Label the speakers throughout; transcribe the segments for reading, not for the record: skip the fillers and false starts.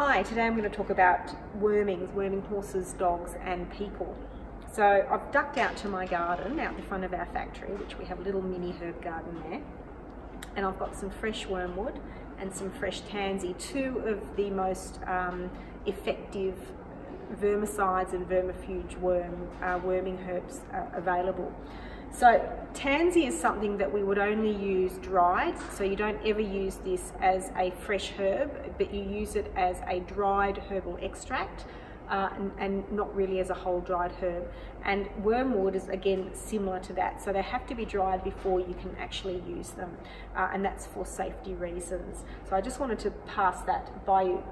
Speaker 1: Hi, today I'm going to talk about worming horses, dogs and people. So I've ducked out to my garden out the front of our factory, which we have a little mini herb garden there, and I've got some fresh wormwood and some fresh tansy, two of the most effective vermicides and vermifuge worming herbs available. So tansy is something that we would only use dried, so you don't ever use this as a fresh herb, but you use it as a dried herbal extract and not really as a whole dried herb. And wormwood is again similar to that, so they have to be dried before you can actually use them, and that's for safety reasons. So I just wanted to pass that by you.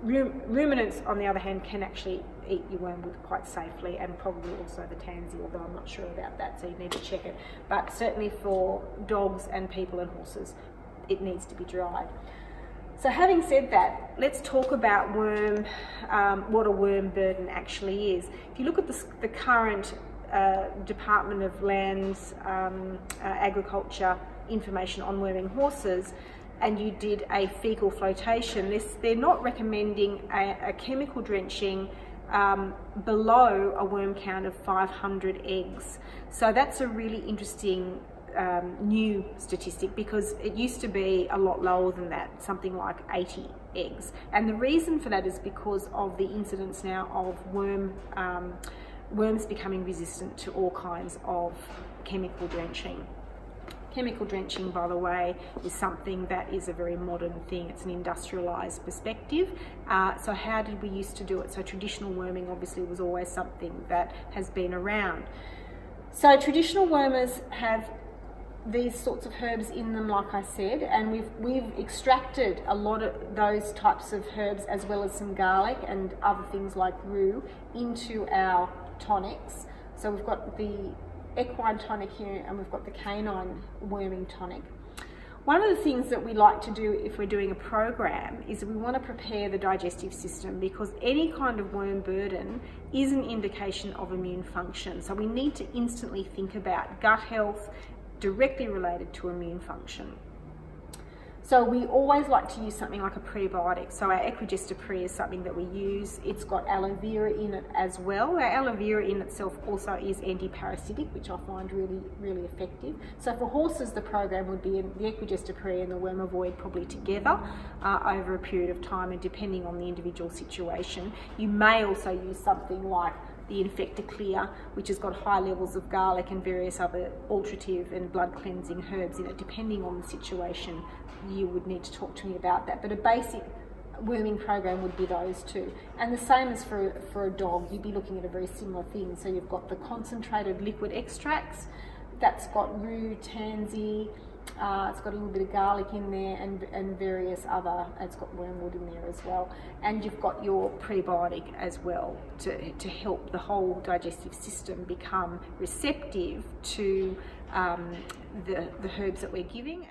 Speaker 1: Ruminants, on the other hand, can actually eat your wormwood quite safely, and probably also the tansy, although I'm not sure about that, so you need to check it. But certainly for dogs and people and horses, it needs to be dried. So having said that, let's talk about what a worm burden actually is. If you look at the current Department of Land's Agriculture information on worming horses, and you did a fecal flotation, they're not recommending a chemical drenching below a worm count of 500 eggs. So that's a really interesting new statistic, because it used to be a lot lower than that, something like 80 eggs. And the reason for that is because of the incidence now of worms becoming resistant to all kinds of chemical drenching. Chemical drenching, by the way, is something that is a very modern thing. It's an industrialised perspective. So how did we used to do it? So traditional worming obviously was always something that has been around. So traditional wormers have these sorts of herbs in them, like I said, and we've extracted a lot of those types of herbs, as well as some garlic and other things like rue, into our tonics. So we've got the equine tonic here, and we've got the canine worming tonic. One of the things that we like to do if we're doing a program is we want to prepare the digestive system, because any kind of worm burden is an indication of immune function. So we need to instantly think about gut health directly related to immune function. So we always like to use something like a prebiotic. So our Equigesta Pre is something that we use. It's got aloe vera in it as well. Our aloe vera in itself also is anti-parasitic, which I find really, really effective. So for horses, the program would be in the Equigesta Pre and the Wormavoid probably together over a period of time, and depending on the individual situation. You may also use something like the Infector Clear, which has got high levels of garlic and various other alterative and blood cleansing herbs in it. Depending on the situation, you would need to talk to me about that. But a basic worming program would be those two. And the same as for a dog, you'd be looking at a very similar thing. So you've got the concentrated liquid extracts, that's got rue, tansy, it's got a little bit of garlic in there, and various other, it's got wormwood in there as well. And you've got your prebiotic as well to help the whole digestive system become receptive to the herbs that we're giving.